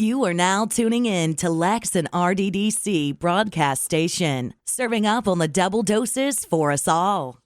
You are now tuning in to Lex and RDDC broadcast station, serving up on the double doses for us all.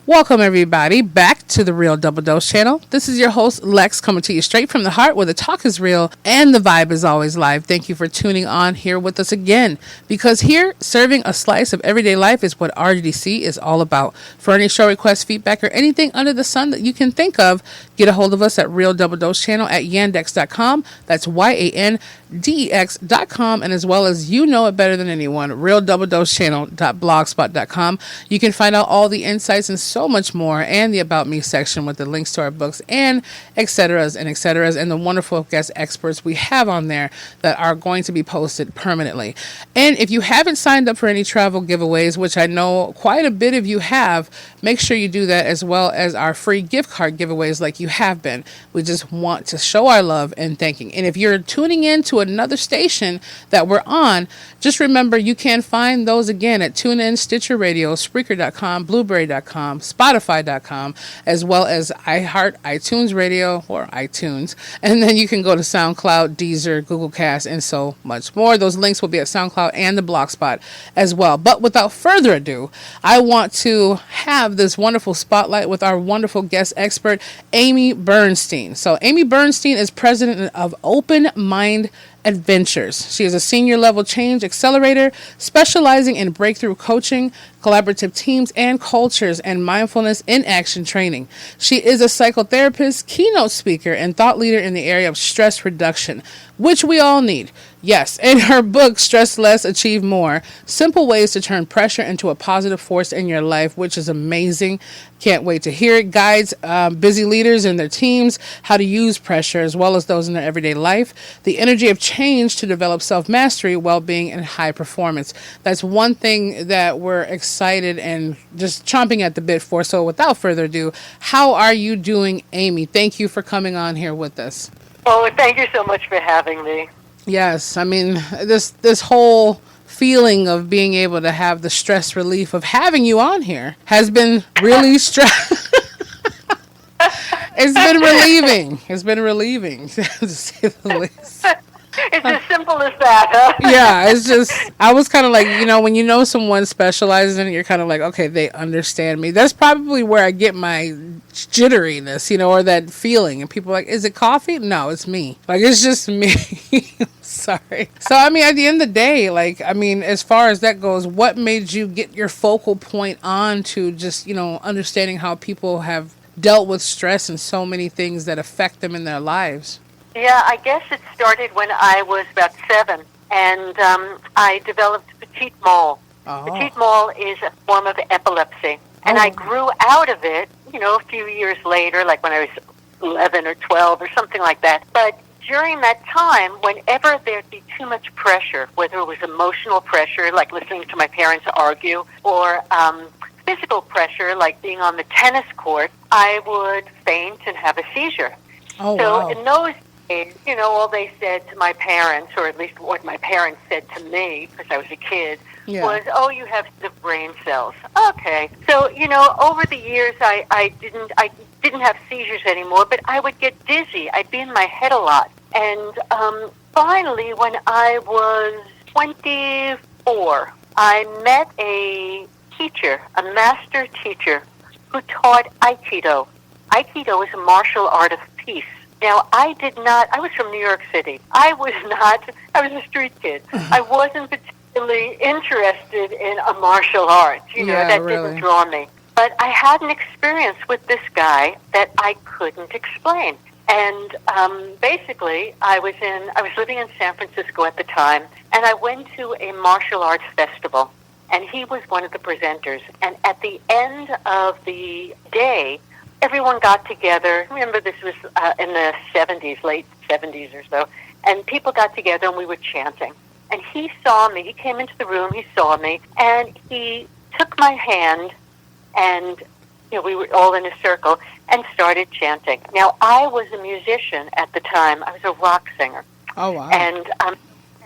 Welcome, everybody, back to the Real Double Dose channel. This is your host, Lex, coming to you straight from the heart where the talk is real and the vibe is always live. Thank you for tuning on here with us again, because here, serving a slice of everyday life is what RDC is all about. For any show requests, feedback, or anything under the sun that you can think of, get a hold of us at Real Double Dose channel at yandex.com. That's YANDEX.com. And as well as you know it better than anyone, realdoubledosechannel.blogspot.com. You can find out all the insights and so much more, and the About Me section with the links to our books and et ceteras and the wonderful guest experts we have on there that are going to be posted permanently. And if you haven't signed up for any travel giveaways, which I know quite a bit of you have, make sure you do that, as well as our free gift card giveaways like you have been. We just want to show our love and thanking. And if you're tuning in to another station that we're on, just remember you can find those again at TuneIn, Stitcher Radio, Spreaker.com, Blueberry.com, Spotify.com, as well as iHeart, iTunes Radio, or iTunes. And then you can go to SoundCloud, Deezer, Google Cast, and so much more. Those links will be at SoundCloud and the Blogspot as well. But without further ado, I want to have this wonderful spotlight with our wonderful guest expert, Aimee Bernstein. So Aimee Bernstein is president of Open Mind Adventures. She is a senior level change accelerator specializing in breakthrough coaching, collaborative teams and cultures, and mindfulness in action training. She is a psychotherapist, keynote speaker, and thought leader in the area of stress reduction, which we all need. Yes, in her book, Stress Less, Achieve More, Simple Ways to Turn Pressure into a Positive Force in Your Life, which is amazing. Can't wait to hear it. Guides busy leaders and their teams how to use pressure, as well as those in their everyday life, the energy of change to develop self-mastery, well-being, and high performance. That's one thing that we're excited and just chomping at the bit for. So without further ado, how are you doing, Aimee? Thank you for coming on here with us. Oh, thank you so much for having me. Yes, I mean, this whole feeling of being able to have the stress relief of having you on here has been really It's been relieving. It's been relieving, to say the least. It's as simple as that, huh? Yeah, it's just, I was kind of like, when you know someone specializes in it, you're kind of like, okay, they understand me. That's probably where I get my jitteriness, or that feeling. And people are like, is it coffee? No, it's me. Like, it's just me. Sorry. So, I mean, at the end of the day, as far as that goes, what made you get your focal point on to just, understanding how people have dealt with stress and so many things that affect them in their lives? Yeah, I guess it started when I was about 7, and I developed petite mal. Oh. Petite mal is a form of epilepsy, and I grew out of it, a few years later, like when I was 11 or 12 or something like that. But during that time, whenever there'd be too much pressure, whether it was emotional pressure, like listening to my parents argue, or physical pressure, like being on the tennis court, I would faint and have a seizure. Oh, so wow. In those days, all they said to my parents, or at least what my parents said to me, because I was a kid, was, oh, you have the brain cells. Okay. So, over the years, I didn't have seizures anymore, but I would get dizzy. I'd be in my head a lot. And finally, when I was 24, I met a teacher, a master teacher, who taught Aikido. Aikido is a martial art of peace. Now, I was from New York City. I was a street kid. I wasn't particularly interested in a martial art. That really didn't draw me. But I had an experience with this guy that I couldn't explain. And basically, I was living in San Francisco at the time, and I went to a martial arts festival, and he was one of the presenters. And at the end of the day, everyone got together. Remember, this was in the 70s, late 70s or so, and people got together and we were chanting. And he saw me. He came into the room. He saw me, and he took my hand, and we were all in a circle and started chanting. Now, I was a musician at the time. I was a rock singer. Oh, wow. And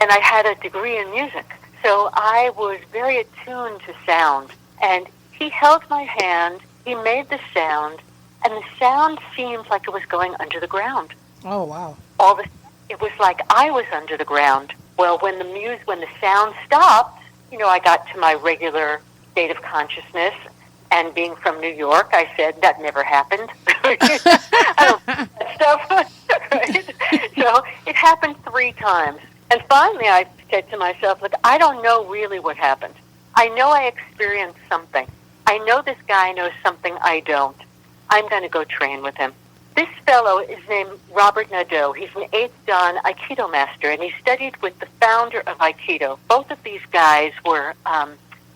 I had a degree in music, so I was very attuned to sound. And he held my hand. He made the sound. And the sound seemed like it was going under the ground. Oh, wow. All of a sudden, it was like I was under the ground. Well, when the sound stopped, I got to my regular state of consciousness. And being from New York, I said, that never happened. I don't that stuff. Right? So it happened 3 times. And finally I said to myself, look, I don't know really what happened. I know I experienced something. I know this guy knows something I don't. I'm going to go train with him. This fellow is named Robert Nadeau. He's an 8th Dan Aikido master, and he studied with the founder of Aikido. Both of these guys were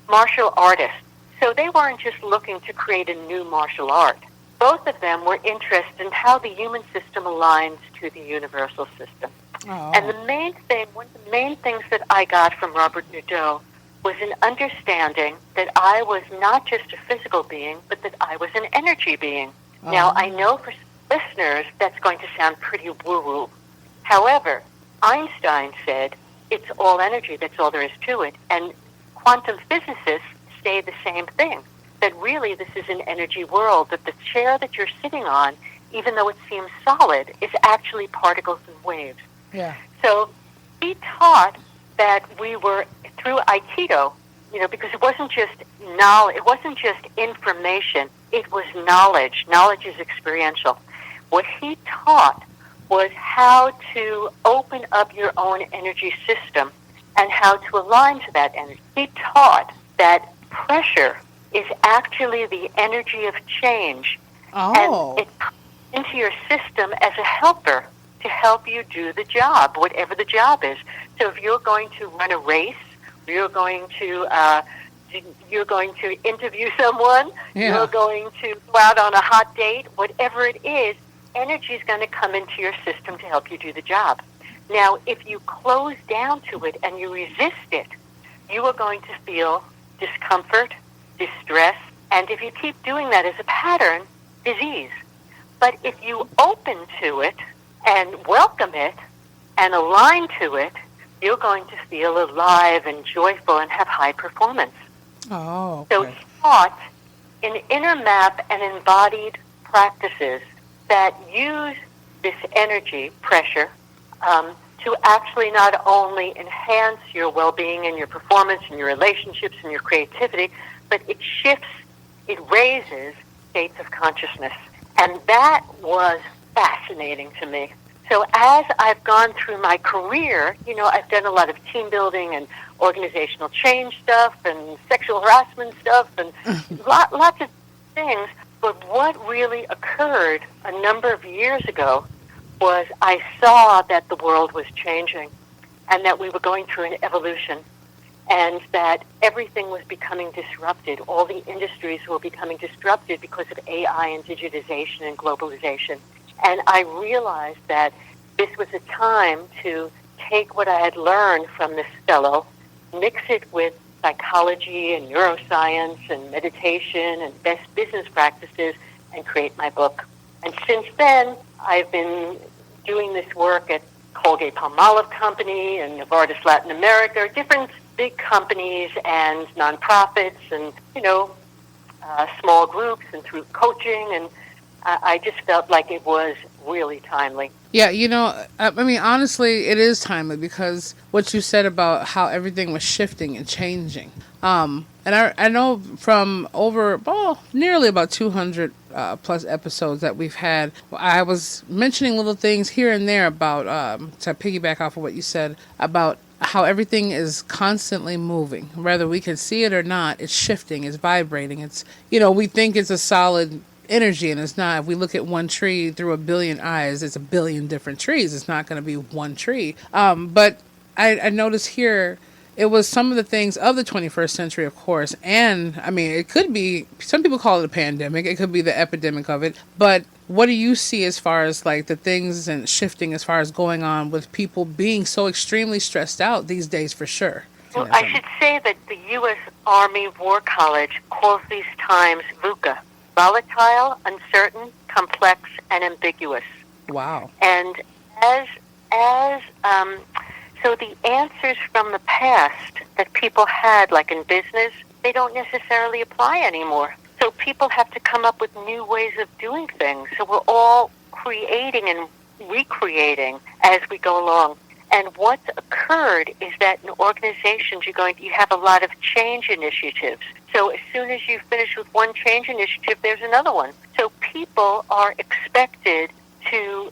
martial artists. So they weren't just looking to create a new martial art. Both of them were interested in how the human system aligns to the universal system. Oh. And one of the main things that I got from Robert Nadeau was an understanding that I was not just a physical being, but that I was an energy being. Oh. Now, I know for listeners that's going to sound pretty woo-woo. However, Einstein said it's all energy, that's all there is to it. And quantum physicists say the same thing, that really this is an energy world, that the chair that you're sitting on, even though it seems solid, is actually particles and waves. Yeah. So he taught that we were, through Aikido, because it wasn't just knowledge, it wasn't just information, it was knowledge. Knowledge is experiential. What he taught was how to open up your own energy system and how to align to that energy. He taught that pressure is actually the energy of change. Oh. And it comes into your system as a helper to help you do the job, whatever the job is. So if you're going to run a race, you're going to interview someone, you're going to go out on a hot date, whatever it is, energy is going to come into your system to help you do the job. Now, if you close down to it and you resist it, you are going to feel discomfort, distress, and if you keep doing that as a pattern, disease. But if you open to it and welcome it and align to it, you're going to feel alive and joyful and have high performance. Oh, okay. So he taught in inner map and embodied practices that use this energy, pressure, to actually not only enhance your well-being and your performance and your relationships and your creativity, but it shifts, it raises states of consciousness. And that was fascinating to me. So as I've gone through my career, I've done a lot of team building and organizational change stuff and sexual harassment stuff and lots of things. But what really occurred a number of years ago was I saw that the world was changing and that we were going through an evolution and that everything was becoming disrupted. All the industries were becoming disrupted because of AI and digitization and globalization. And I realized that this was a time to take what I had learned from this fellow, mix it with psychology and neuroscience and meditation and best business practices, and create my book. And since then, I've been doing this work at Colgate-Palmolive Company and Novartis Latin America, different big companies and nonprofits and, small groups and through coaching. And I just felt like it was really timely. Yeah, honestly, it is timely because what you said about how everything was shifting and changing. And I know from nearly about 200 plus episodes that we've had, I was mentioning little things here and there about, to piggyback off of what you said, about how everything is constantly moving. Whether we can see it or not, it's shifting, it's vibrating. It's, we think it's a solid energy, and it's not. If we look at one tree through a billion eyes, it's a billion different trees. It's not going to be one tree. But I noticed here, it was some of the things of the 21st century, of course. And, it could be, some people call it a pandemic. It could be the epidemic of it. But what do you see as far as, like, the things and shifting as far as going on with people being so extremely stressed out these days, for sure? Well, I should say that the U.S. Army War College calls these times VUCA. Volatile, uncertain, complex, and ambiguous. Wow. And so the answers from the past that people had, like in business, they don't necessarily apply anymore. So people have to come up with new ways of doing things. So we're all creating and recreating as we go along. And what's occurred is that in organizations, you have a lot of change initiatives. So as soon as you finish with one change initiative, there's another one. So people are expected to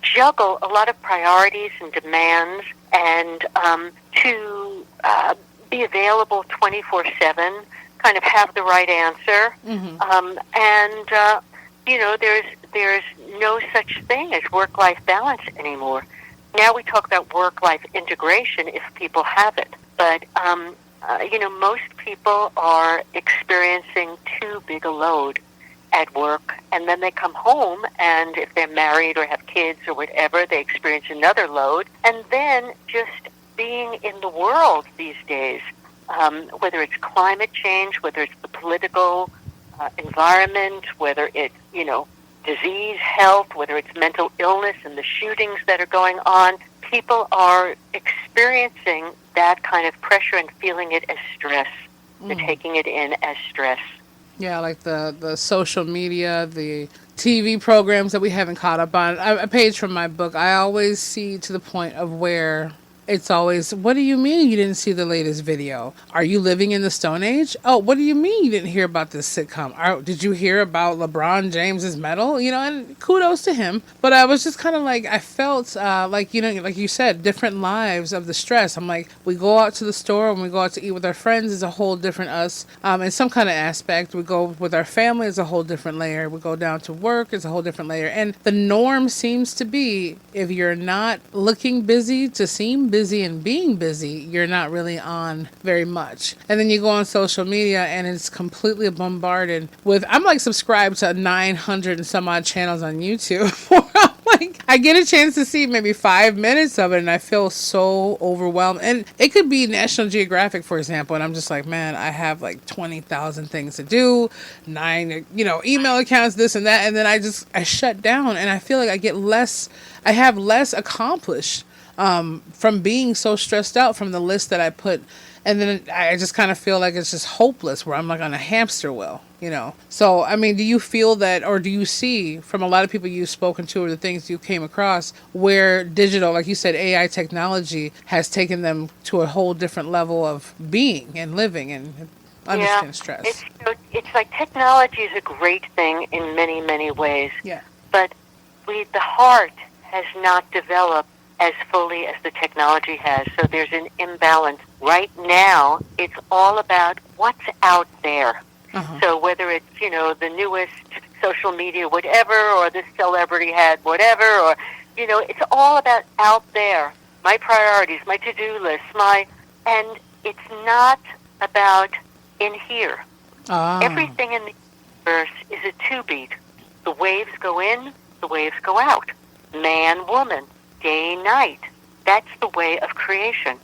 juggle a lot of priorities and demands, and to be available 24/7, kind of have the right answer, there's no such thing as work-life balance anymore. Now we talk about work-life integration if people have it, but most people are experiencing too big a load at work, and then they come home, and if they're married or have kids or whatever, they experience another load, and then just being in the world these days, whether it's climate change, whether it's the political environment, whether it's, disease, health, whether it's mental illness and the shootings that are going on, people are experiencing that kind of pressure and feeling it as stress. They're taking it in as stress. Yeah, like the social media, the TV programs that we haven't caught up on. A page from my book, I always see to the point of where it's always, what do you mean you didn't see the latest video? Are you living in the Stone Age? Oh, what do you mean you didn't hear about this sitcom? Did you hear about LeBron James's medal? And kudos to him. But I was just kind of like, I felt like you said, different lives of the stress. I'm like, we go out to the store and we go out to eat with our friends is a whole different us. In some kind of aspect, we go with our family is a whole different layer. We go down to work is a whole different layer. And the norm seems to be, if you're not looking busy to seem busy and being busy, you're not really on very much. And then you go on social media and it's completely bombarded with, I'm like subscribed to 900 and some odd channels on YouTube. Like, I get a chance to see maybe 5 minutes of it and I feel so overwhelmed. And it could be National Geographic, for example, and I'm just like, man, I have like 20,000 things to do, 9, email accounts, this and that. And then I shut down and I feel like I have less accomplished from being so stressed out from the list that I put. And then I just kind of feel like it's just hopeless, where I'm like on a hamster wheel, So, I mean, do you feel that, or do you see from a lot of people you've spoken to or the things you came across where digital, like you said, AI technology has taken them to a whole different level of being and living and understanding stress? It's like technology is a great thing in many, many ways. Yeah. But the heart has not developed as fully as the technology has. So there's an imbalance. Right now, it's all about what's out there. So whether it's, the newest social media, whatever, or this celebrity had whatever, or, it's all about out there. My priorities, my to-do list, and it's not about in here. Everything in the universe is a two-beat. The waves go in, the waves go out. Man, woman, day, night. That's the way of creation.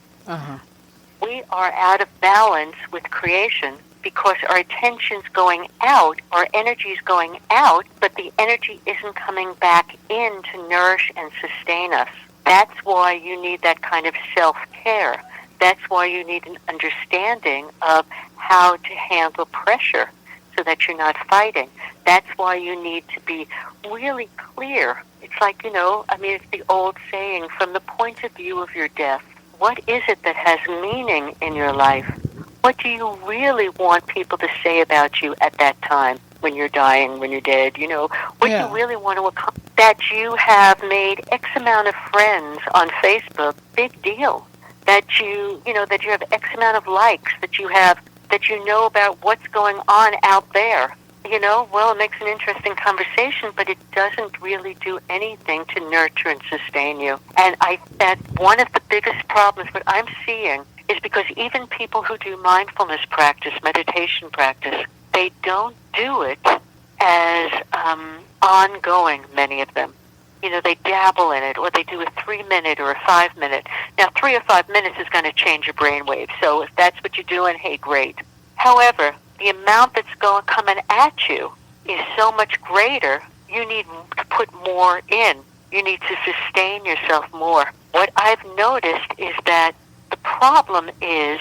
We are out of balance with creation because our attention's going out, our energy's going out, but the energy isn't coming back in to nourish and sustain us. That's why you need that kind of self-care. That's why you need an understanding of how to handle pressure so that you're not fighting. That's why you need to be really clear. It's like, it's the old saying, from the point of view of your death, what is it that has meaning in your life? What do you really want people to say about you at that time when you're dying, when you're dead? What do you really want to accomplish? That you have made X amount of friends on Facebook, big deal. That that you have X amount of likes, that you know about what's going on out there. It makes an interesting conversation, but it doesn't really do anything to nurture and sustain you. And that one of the biggest problems that I'm seeing is because even people who do mindfulness practice, meditation practice, they don't do it as ongoing, many of them. They dabble in it, or they do a 3-minute or a 5-minute. Now, 3 or 5 minutes is going to change your brainwave. So if that's what you're doing, hey, great. However, the amount that's coming at you is so much greater, you need to put more in. You need to sustain yourself more. What I've noticed is that the problem is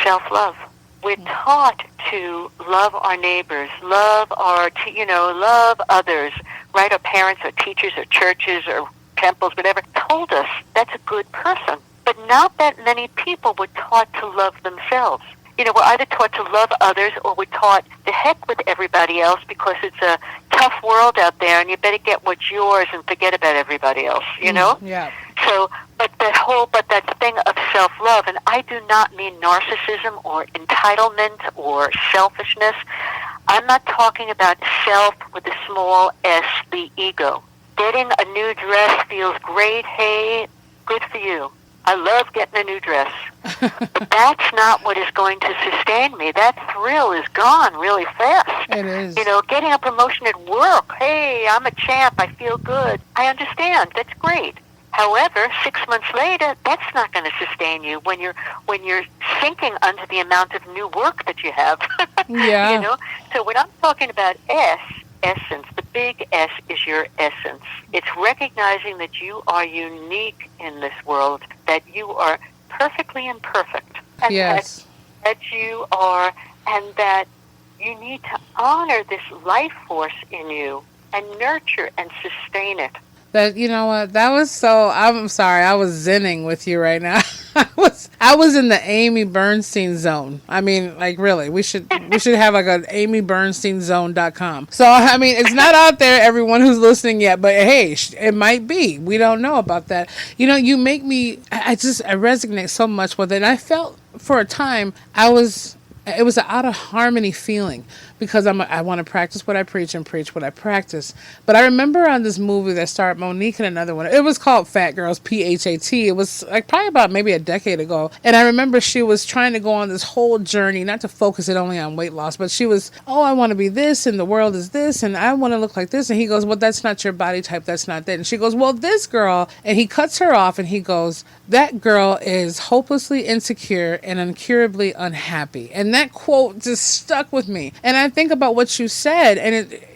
self-love. We're taught to love our neighbors, love love others, right? Our parents or teachers or churches or temples, whatever, told us that's a good person. But not that many people were taught to love themselves. We're either taught to love others or we're taught to heck with everybody else because it's a tough world out there and you better get what's yours and forget about everybody else, Yeah. So, but that thing of self-love, and I do not mean narcissism or entitlement or selfishness. I'm not talking about self with a small s, the ego. Getting a new dress feels great. Hey, good for you. I love getting a new dress. But that's not what is going to sustain me. That thrill is gone really fast. It is. Getting a promotion at work. Hey, I'm a champ. I feel good. I understand. That's great. However, 6 months later, that's not going to sustain you when you're sinking under the amount of new work that you have. Yeah. So when I'm talking about essence, the big S is your essence. It's recognizing that you are unique in this world, that you are perfectly imperfect, and yes. that you are, and that you need to honor this life force in you and nurture and sustain it. That, you know what, that was so, I'm sorry, I was zenning with you right now. I was in the Aimee Bernstein zone. I mean, like, really, we should have like an AimeeBernsteinZone.com. So, I mean, it's not out there, everyone who's listening yet, but hey, it might be. We don't know about that. You make me, I resonate so much with it. And I felt for a time, it was an out of harmony feeling because I want to practice what I preach and preach what I practice. But I remember on this movie that starred Monique and another one, it was called Fat Girls, PHAT. It was like probably about maybe a decade ago. And I remember she was trying to go on this whole journey, not to focus it only on weight loss, but she was, I want to be this and the world is this and I want to look like this. And he goes, well, that's not your body type. That's not that. And she goes, well, this girl, and he cuts her off and he goes, that girl is hopelessly insecure and incurably unhappy. And that quote just stuck with me. And I think about what you said, and it,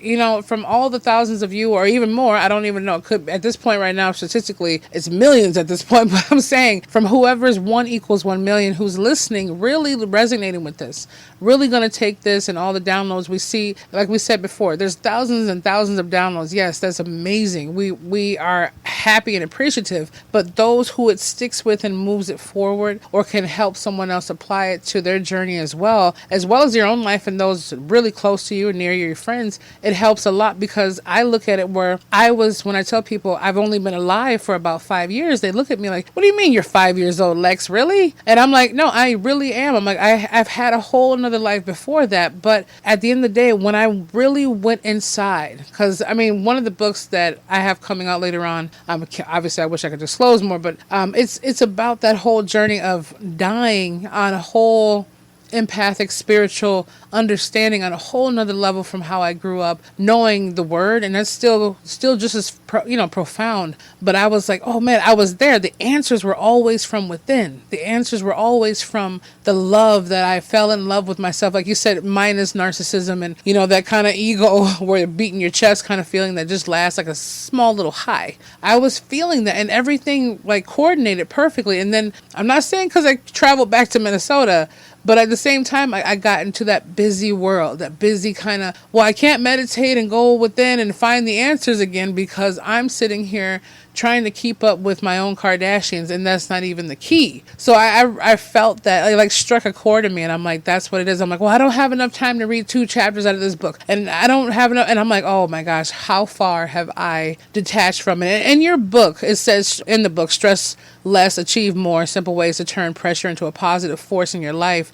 from all the thousands of you, or even more, I don't even know. It could, at this point right now, statistically, it's millions at this point. But I'm saying from whoever's 1 equals 1 million who's listening, really resonating with this, really going to take this and all the downloads we see. Like we said before, there's thousands and thousands of downloads. Yes, that's amazing. We are happy and appreciative. But those who it sticks with and moves it forward, or can help someone else apply it to their journey as well as your own life and those really close to you and near your friends, it helps a lot. Because I look at it where when I tell people I've only been alive for about 5 years, they look at me like, what do you mean you're 5 years old, Lex? Really? And I'm like, no, I really am. I'm like, I've had a whole another life before that. But at the end of the day, when I really went inside, because I mean, one of the books that I have coming out later on, obviously I wish I could disclose more, but it's about that whole journey of dying on a whole empathic, spiritual understanding on a whole nother level from how I grew up, knowing the word, and that's still just as profound. But I was like, oh man, I was there. The answers were always from within. The answers were always from the love that I fell in love with myself. Like you said, minus narcissism and that kind of ego where you're beating your chest kind of feeling that just lasts like a small little high. I was feeling that, and everything like coordinated perfectly. And then I'm not saying because I traveled back to Minnesota, but at the same time, I got into that busy world, that busy kind of, I can't meditate and go within and find the answers again because I'm sitting here trying to keep up with my own Kardashians, and that's not even the key. So I felt that it like struck a chord in me, and I'm like, that's what it is. I'm like, I don't have enough time to read 2 chapters out of this book, and I don't have enough, and I'm like, oh my gosh, how far have I detached from it? And in your book, it says in the book, stress less, achieve more, simple ways to turn pressure into a positive force in your life.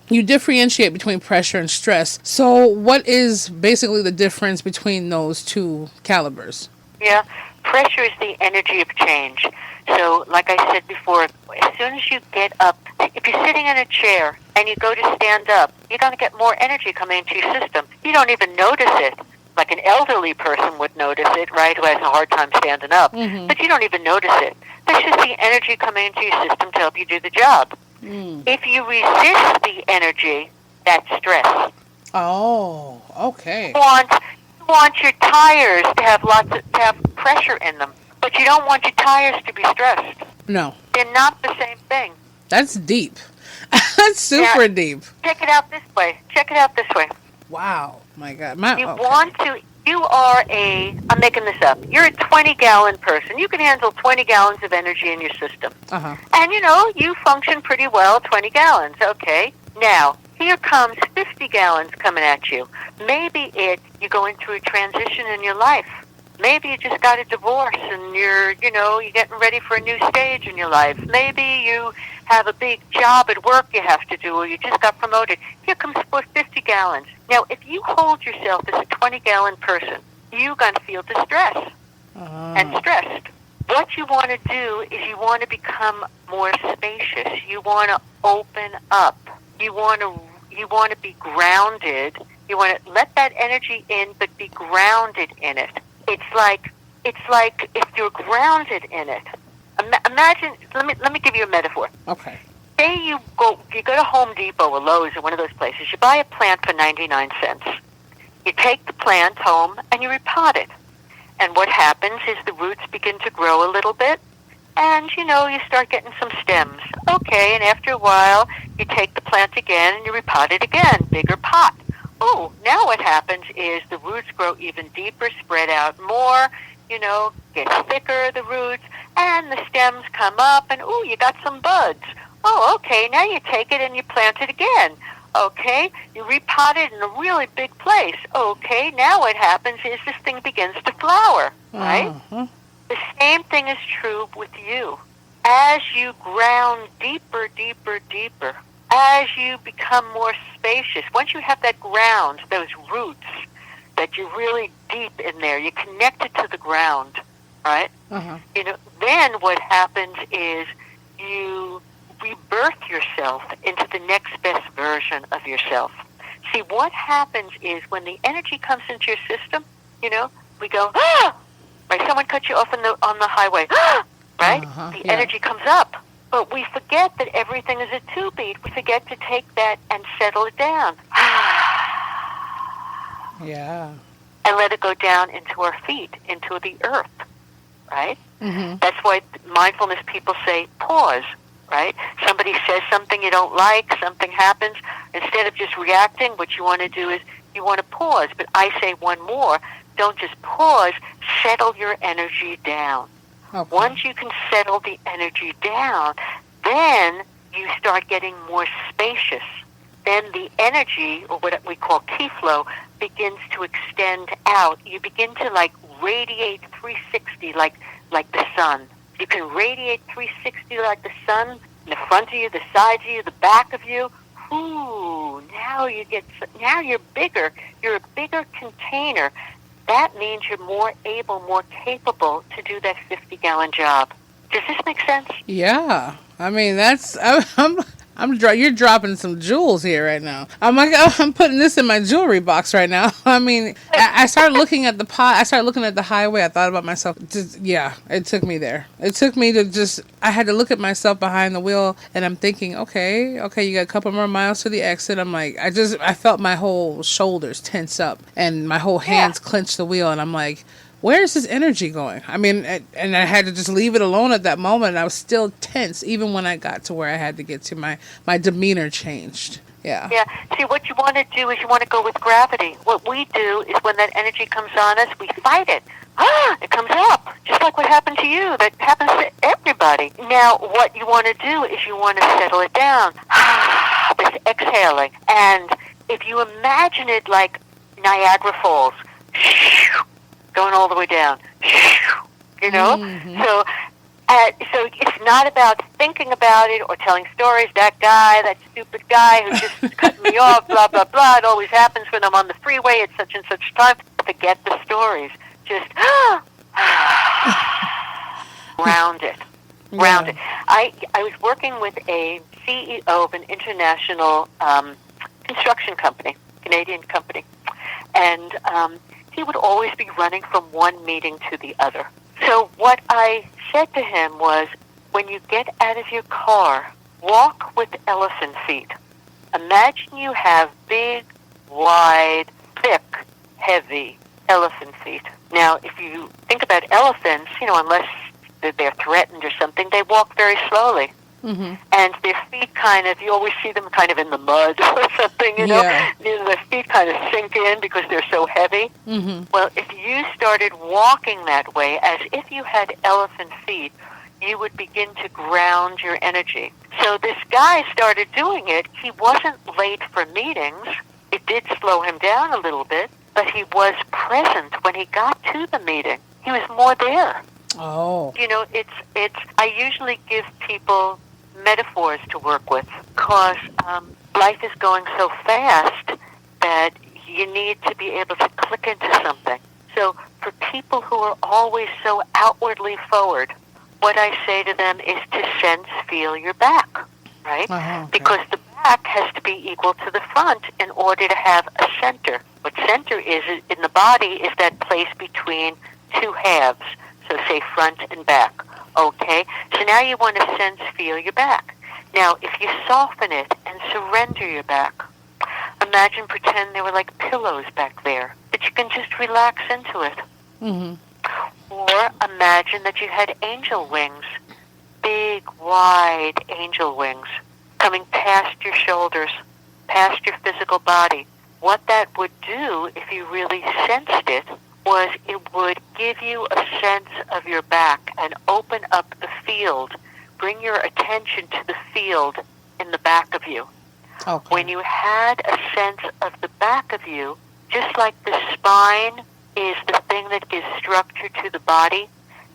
You differentiate between pressure and stress. So what is basically the difference between those two calibers? Yeah. Pressure is the energy of change. So, like I said before, as soon as you get up, if you're sitting in a chair and you go to stand up, you're going to get more energy coming into your system. You don't even notice it. Like an elderly person would notice it, right, who has a hard time standing up. Mm-hmm. But you don't even notice it. That's just the energy coming into your system to help you do the job. If you resist the energy, that's stress. Oh, okay. You want your tires to have pressure in them, but you don't want your tires to be stressed. No. They're not the same thing. That's deep. That's super deep. Check it out this way. Wow. My God. You are I'm making this up. You're a 20-gallon person. You can handle 20 gallons of energy in your system. Uh-huh. And, you function pretty well, 20 gallons. Okay. Now, here comes 50 gallons coming at you. Maybe you're going through a transition in your life. Maybe you just got a divorce and you're getting ready for a new stage in your life. Maybe you have a big job at work you have to do, or you just got promoted. Here comes 50 gallons. Now, if you hold yourself as a 20-gallon person, you're going to feel distress and stressed. What you want to do is you want to become more spacious. You want to open up. You want to be grounded. You want to let that energy in, but be grounded in it. It's like if you're grounded in it. Imagine. Let me give you a metaphor. Okay. Say you go to Home Depot or Lowe's or one of those places. You buy a plant for 99 cents. You take the plant home and you repot it. And what happens is the roots begin to grow a little bit, and you start getting some stems. Okay, and after a while, you take the plant again and you repot it again, bigger pot. Oh, now what happens is the roots grow even deeper, spread out more, get thicker, the roots, and the stems come up, and you got some buds. Oh, okay, now you take it and you plant it again. Okay, you repot it in a really big place. Okay, now what happens is this thing begins to flower, right? Uh-huh. The same thing is true with you. As you ground deeper, deeper, deeper, as you become more spacious, once you have that ground, those roots, that you're really deep in there, you're connected to the ground, right? Uh-huh. Then what happens is you rebirth yourself into the next best version of yourself. See, what happens is when the energy comes into your system, we go, right? Someone cut you off on the highway, right? Uh-huh. The energy comes up. But we forget that everything is a two-beat. We forget to take that and settle it down. Yeah. And let it go down into our feet, into the earth, right? Mm-hmm. That's why mindfulness people say pause, right? Somebody says something you don't like, something happens. Instead of just reacting, what you want to do is you want to pause. But I say one more. Don't just pause. Settle your energy down. Okay. Once you can settle the energy down, then you start getting more spacious. Then the energy, or what we call key flow, begins to extend out. You begin to radiate 360 like the sun. You can radiate 360 like the sun in the front of you, the sides of you, the back of you. Ooh, now you're bigger. You're a bigger container. That means you're more able, more capable to do that 50-gallon job. Does this make sense? Yeah. I mean, you're dropping some jewels here right now. I'm putting this in my jewelry box right now. I mean, I started looking at the pot. I started looking at the highway. I thought about myself. It took me there. It took me to I had to look at myself behind the wheel, and I'm thinking, okay, you got a couple more miles to the exit. I'm like, I felt my whole shoulders tense up and my whole hands clench the wheel, and I'm like, where is this energy going? I mean, and I had to just leave it alone at that moment. And I was still tense, even when I got to where I had to get to. My demeanor changed. Yeah. Yeah. See, what you want to do is you want to go with gravity. What we do is when that energy comes on us, we fight it. It comes up. Just like what happened to you. That happens to everybody. Now, what you want to do is you want to settle it down. This exhaling. And if you imagine it like Niagara Falls, going all the way down, Mm-hmm. So it's not about thinking about it or telling stories. That stupid guy who just cut me off, blah, blah, blah. It always happens when I'm on the freeway at such and such time. Forget the stories. Just ground it. Ground it. I was working with a CEO of an international construction company, Canadian company, and he would always be running from one meeting to the other. So what I said to him was, when you get out of your car, walk with elephant feet. Imagine you have big, wide, thick, heavy elephant feet. Now, if you think about elephants, unless they're threatened or something, they walk very slowly. and their feet you always see them kind of in the mud or something, Yeah. Their feet kind of sink in because they're so heavy. Well, if you started walking that way as if you had elephant feet, you would begin to ground your energy. So this guy started doing it. He wasn't late for meetings. It did slow him down a little bit, but he was present when he got to the meeting. He was more there. Oh. I usually give people metaphors to work with because life is going so fast that you need to be able to click into something. So for people who are always so outwardly forward, what I say to them is to sense, feel your back, right? Okay. Because the back has to be equal to the front in order to have a center. What center is in the body is that place between two halves. So say front and back, okay? So now you want to sense, feel your back. Now, if you soften it and surrender your back, pretend there were like pillows back there, that you can just relax into it. Or imagine that you had angel wings, big, wide angel wings, coming past your shoulders, past your physical body. What that would do, if you really sensed it, was it would give you a sense of your back and open up the field, bring your attention to the field in the back of you. Okay. When you had a sense of the back of you, just like the spine is the thing that gives structure to the body,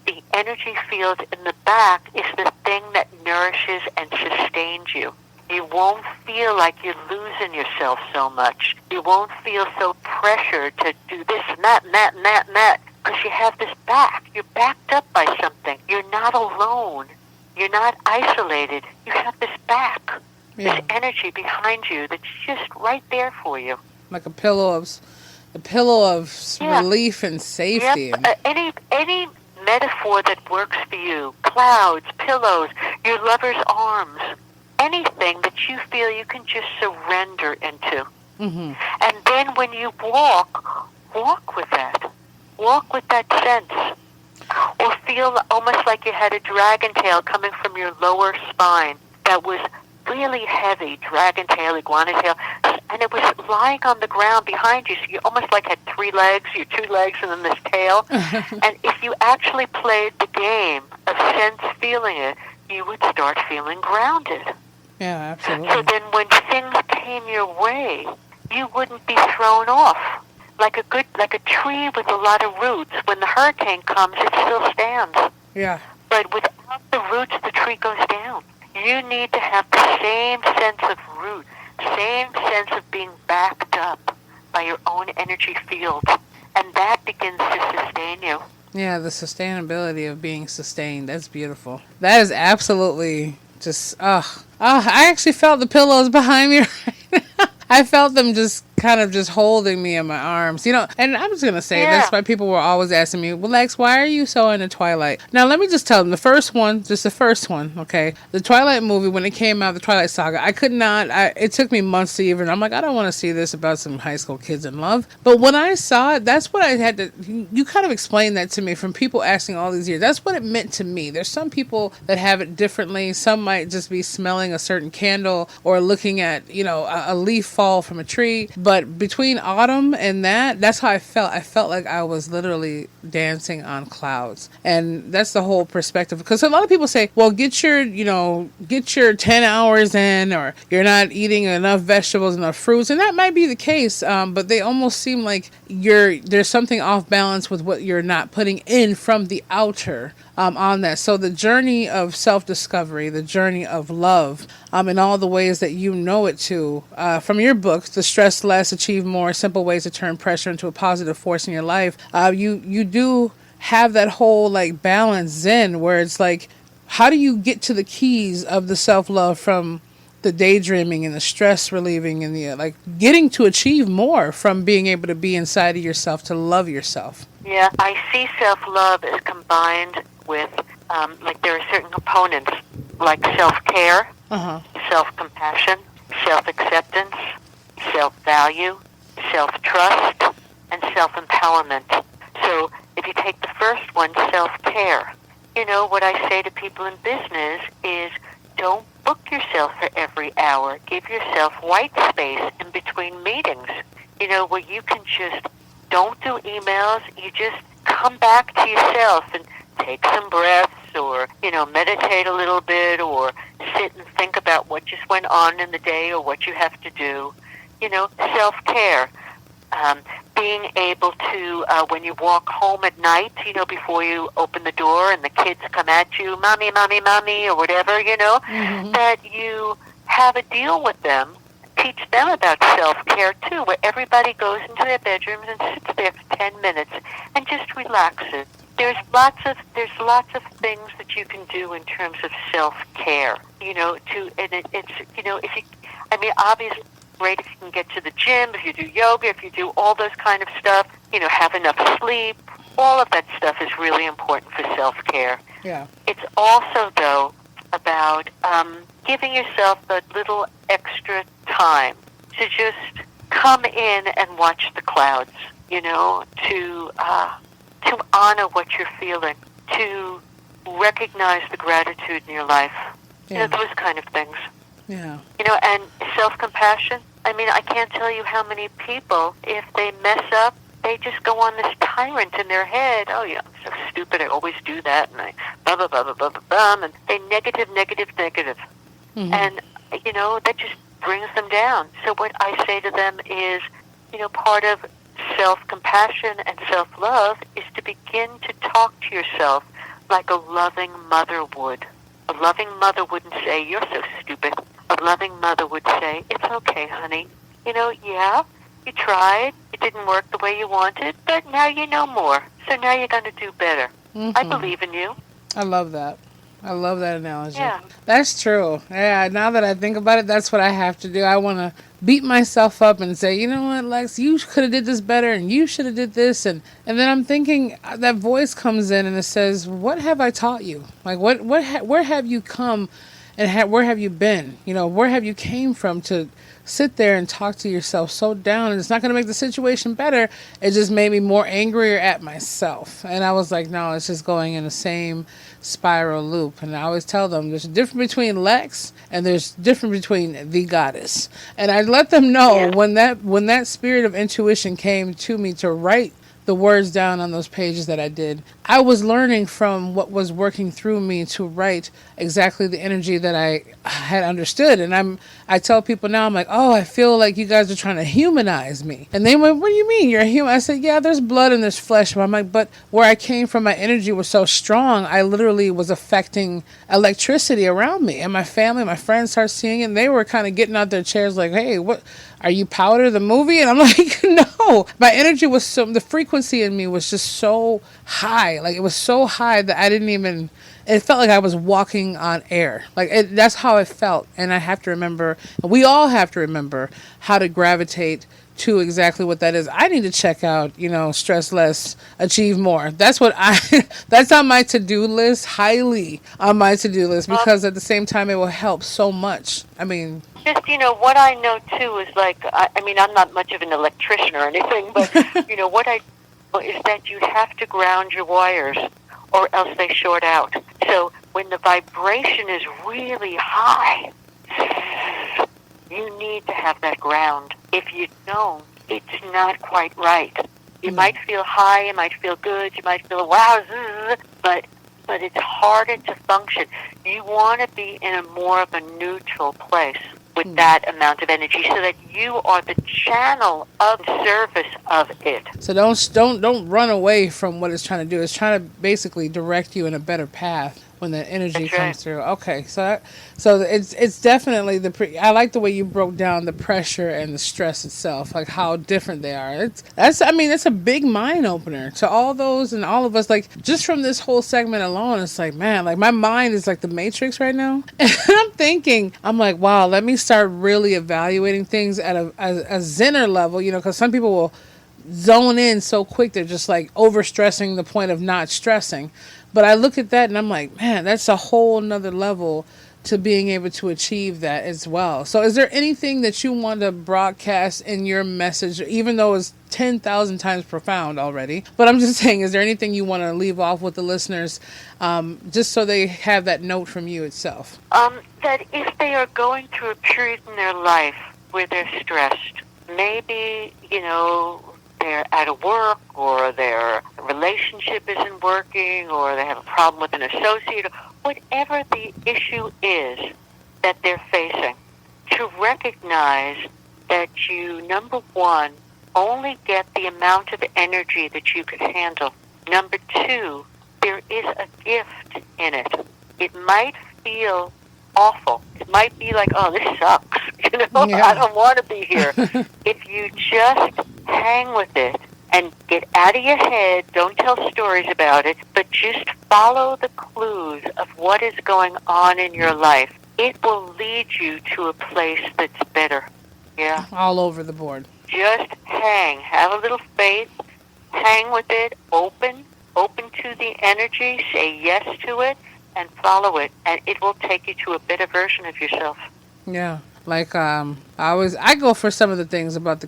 the energy field in the back is the thing that nourishes and sustains you. You won't feel like you're losing yourself so much. You won't feel so pressured to do this and that and that and that and that, because you have this back. You're backed up by something. You're not alone. You're not isolated. You have this back, this energy behind you that's just right there for you. Like a pillow of relief and safety. Yep. Any metaphor that works for you, clouds, pillows, your lover's arms, anything that you feel you can just surrender into. And then when you walk with that. Walk with that sense. Or feel almost like you had a dragon tail coming from your lower spine that was really heavy, dragon tail, iguana tail, and it was lying on the ground behind you, so you almost like had three legs, your two legs, and then this tail. And if you actually played the game of sense feeling it, you would start feeling grounded. Yeah, absolutely. So then when things came your way, you wouldn't be thrown off. Like a tree with a lot of roots. When the hurricane comes, it still stands. Yeah. But without the roots, the tree goes down. You need to have the same sense of root, same sense of being backed up by your own energy field. And that begins to sustain you. Yeah, the sustainability of being sustained. That's beautiful. That is absolutely just, I actually felt the pillows behind me right now. I felt them just kind of just holding me in my arms, and I'm just going to say, that's why people were always asking me, well, Lex, why are you so into Twilight? Now, let me just tell them, the first one, okay? The Twilight movie, when it came out, the Twilight Saga, I could not, it took me months to even, I'm like, I don't want to see this about some high school kids in love. But when I saw it, that's what I had to, you kind of explained that to me from people asking all these years. That's what it meant to me. There's some people that have it differently. Some might just be smelling a certain candle or looking at, a leaf fall from a tree. But between autumn and that's how I felt. I felt like I was literally dancing on clouds. And that's the whole perspective. Because a lot of people say, well, get your 10 hours in, or you're not eating enough vegetables, enough fruits. And that might be the case. But they almost seem like there's something off balance with what you're not putting in from the outer on that. So the journey of self-discovery, the journey of love, in all the ways that you know it to, from your books, The Stress Less, Achieve More, Simple Ways to Turn Pressure into a Positive Force in Your Life, you do have that whole balance zen, where it's like, how do you get to the keys of the self-love from the daydreaming and the stress relieving and the getting to achieve more from being able to be inside of yourself, to love yourself? Yeah, I see self-love as combined with, there are certain components like self-care, self-compassion, self-acceptance, self-value, self-trust, and self-empowerment. So if you take the first one, self-care, what I say to people in business is, don't book yourself for every hour. Give yourself white space in between meetings, where you can just don't do emails. You just come back to yourself and take some breaths or, meditate a little bit or sit and think about what just went on in the day or what you have to do. Self-care. Being able to, when you walk home at night, before you open the door and the kids come at you, mommy, mommy, mommy, or whatever, that you have a deal with them. Teach them about self-care, too, where everybody goes into their bedrooms and sits there for 10 minutes and just relaxes. There's lots of things that you can do in terms of self-care, obviously, great if you can get to the gym, if you do yoga, if you do all those kind of stuff, have enough sleep. All of that stuff is really important for self-care. Yeah. It's also, though, about giving yourself a little extra time to just come in and watch the clouds, to honor what you're feeling, to recognize the gratitude in your life, those kind of things. Yeah. And self-compassion. I can't tell you how many people, if they mess up, they just go on this tyrant in their head. Oh, yeah, I'm so stupid. I always do that. And I blah, blah, blah, blah, blah, blah, blah. And they negative. Mm-hmm. And, that just brings them down. So what I say to them is, part of self-compassion and self-love is to begin to talk to yourself like a loving mother would. A loving mother wouldn't say, you're so stupid. A loving mother would say, it's okay, honey. Yeah, you tried. It didn't work the way you wanted, but now you know more. So now you're going to do better. Mm-hmm. I believe in you. I love that. I love that analogy. Yeah. That's true. Yeah, now that I think about it, that's what I have to do. I want to beat myself up and say, you know what, Lex, you could have did this better and you should have did this. And then I'm thinking, that voice comes in and it says, what have I taught you? Like, where have you come and where have you been? Where have you came from to sit there and talk to yourself so down? And it's not going to make the situation better. It just made me more angrier at myself. And I was like, no, it's just going in the same spiral loop. And I always tell them there's a difference between Lex and there's a difference between the goddess. And I let them know when that spirit of intuition came to me to write the words down on those pages that I did, I was learning from what was working through me to write exactly the energy that I had understood. And I tell people now, I'm like, oh, I feel like you guys are trying to humanize me. And they went, what do you mean you're a human? I said, yeah, there's blood and there's flesh. But I'm like, but where I came from, my energy was so strong, I literally was affecting electricity around me. And my family, my friends started seeing it, and they were kind of getting out their chairs like, hey, what? Are you Powder the movie? And I'm like, no. My energy was the frequency in me was just so high. Like, it was so high that I didn't even, it felt like I was walking on air. Like, that's how it felt. And I have to remember, we all have to remember how to gravitate to exactly what that is. I need to check out, stress less, achieve more. That's that's on my to-do list, highly on my to-do list, because at the same time, it will help so much. Just, what I know, too, is I'm not much of an electrician or anything, but, what I know is that you have to ground your wires or else they short out. So when the vibration is really high, you need to have that ground. If you don't, it's not quite right. You might feel high, you might feel good, you might feel wow, but it's harder to function. You want to be in a more of a neutral place with that amount of energy, so that you are the channel of service of it. So don't run away from what it's trying to do. It's trying to basically direct you in a better path when that energy comes through. Okay, so it's definitely I like the way you broke down the pressure and the stress itself, like how different they are. That's a big mind opener to all those and all of us. Like, just from this whole segment alone, it's like, man, like my mind is like the Matrix right now. And I'm like, wow, let me start really evaluating things at a zenner level, because some people will zone in so quick, they're just like overstressing the point of not stressing. But I look at that and I'm like, man, that's a whole nother level to being able to achieve that as well. So is there anything that you want to broadcast in your message, even though it's 10,000 times profound already? But I'm just saying, is there anything you want to leave off with the listeners, just so they have that note from you itself? That if they are going through a period in their life where they're stressed, maybe, they're out of work, or their relationship isn't working, or they have a problem with an associate, or whatever the issue is that they're facing, to recognize that you, number one, only get the amount of energy that you can handle. Number two, there is a gift in it. It might feel awful. It might be like, oh, this sucks. Yeah. I don't want to be here. If you just hang with it and get out of your head, don't tell stories about it, but just follow the clues of what is going on in your life, it will lead you to a place that's better. Yeah. All over the board. Just hang. Have a little faith. Hang with it. Open to the energy. Say yes to it and follow it. And it will take you to a better version of yourself. Yeah. Like, I go for some of the things about the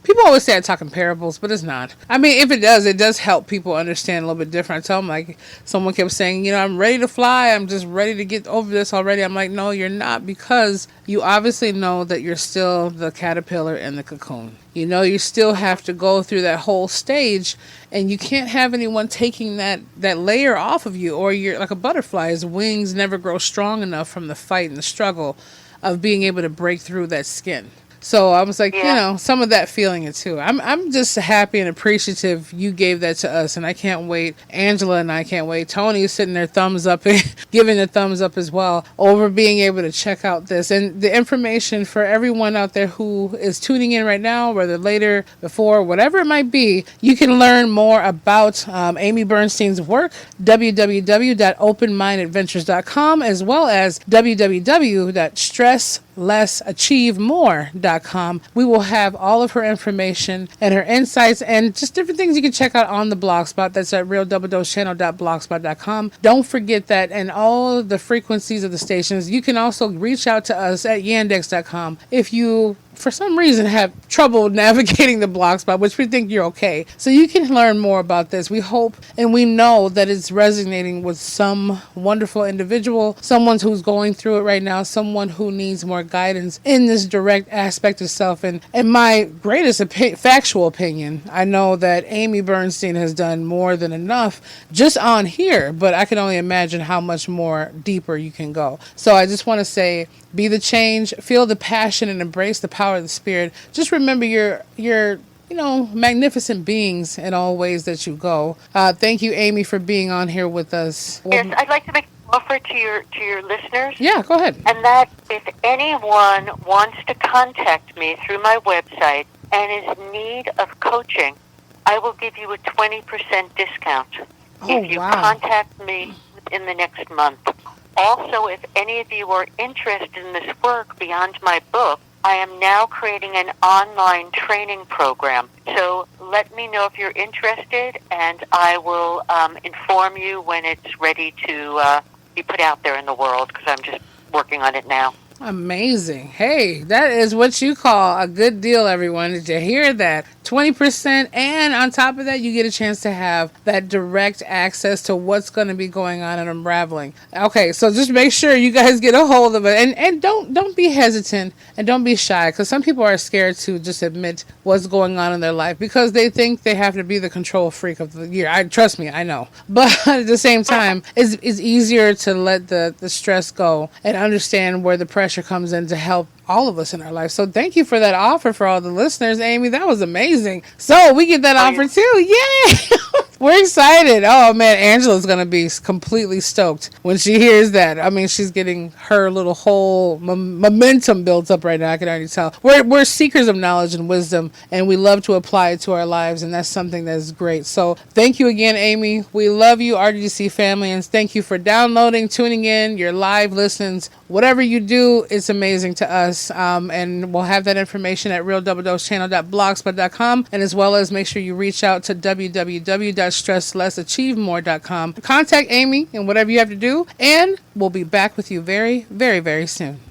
people always say I talk in parables, but it's not. I mean, if it does help people understand a little bit different. I tell them, like, someone kept saying, I'm ready to fly. I'm just ready to get over this already. I'm like, no, you're not, because you obviously know that you're still the caterpillar in the cocoon. You still have to go through that whole stage, and you can't have anyone taking that layer off of you, or you're like a butterfly's wings never grow strong enough from the fight and the struggle of being able to break through that skin. So I was like, some of that feeling it too. I'm just happy and appreciative you gave that to us, and I can't wait. Angela and I can't wait. Tony is sitting there thumbs up, giving the thumbs up as well over being able to check out this. And the information for everyone out there who is tuning in right now, whether later, before, whatever it might be, you can learn more about Aimee Bernstein's work, www.openmindadventures.com, as well as www.stresslessachievemore.com. We will have all of her information and her insights and just different things you can check out on the Blogspot. That's at realdoubledosechannel.blogspot.com. Don't forget that, and all the frequencies of the stations. You can also reach out to us at yandex.com if you, for some reason, have trouble navigating the Blogspot, which we think you're okay. So you can learn more about this. We hope and we know that it's resonating with some wonderful individual, someone who's going through it right now, someone who needs more guidance in this direct aspect of self. And in my greatest factual opinion, I know that Aimee Bernstein has done more than enough just on here, but I can only imagine how much more deeper you can go. So I just want to say, be the change, feel the passion, and embrace the power of the spirit. Just remember you're magnificent beings in all ways that you go. Thank you, Aimee, for being on here with us. Yes, I'd like to make an offer to your listeners. Yeah, go ahead. And that if anyone wants to contact me through my website and is in need of coaching, I will give you a 20% discount if you contact me in the next month. Also, if any of you are interested in this work beyond my book, I am now creating an online training program. So let me know if you're interested, and I will inform you when it's ready to be put out there in the world, because I'm just working on it now. Amazing. Hey, that is what you call a good deal, everyone. Did you hear that? 20%, and on top of that, you get a chance to have that direct access to what's going to be going on and unraveling. Okay, so just make sure you guys get a hold of it, and don't be hesitant and don't be shy, because some people are scared to just admit what's going on in their life because they think they have to be the control freak of the year. Trust me, I know. But at the same time, it's easier to let the stress go and understand where the pressure comes in to help all of us in our life. So thank you for that offer for all the listeners, Aimee. That was amazing. So we get that offer too. Yay! We're excited. Oh man, Angela's going to be completely stoked when she hears that. I mean, she's getting her little whole momentum built up right now. I can already tell. We're seekers of knowledge and wisdom, and we love to apply it to our lives, and that's something that's great. So thank you again, Aimee. We love you, RDC family, and thank you for downloading, tuning in, your live listens. whatever you do is amazing to us. And we'll have that information at realdoubledosechannel.blogspot.com, and as well as make sure you reach out to www.stresslessachievemore.com. Contact Aimee and whatever you have to do, and we'll be back with you very, very, very soon.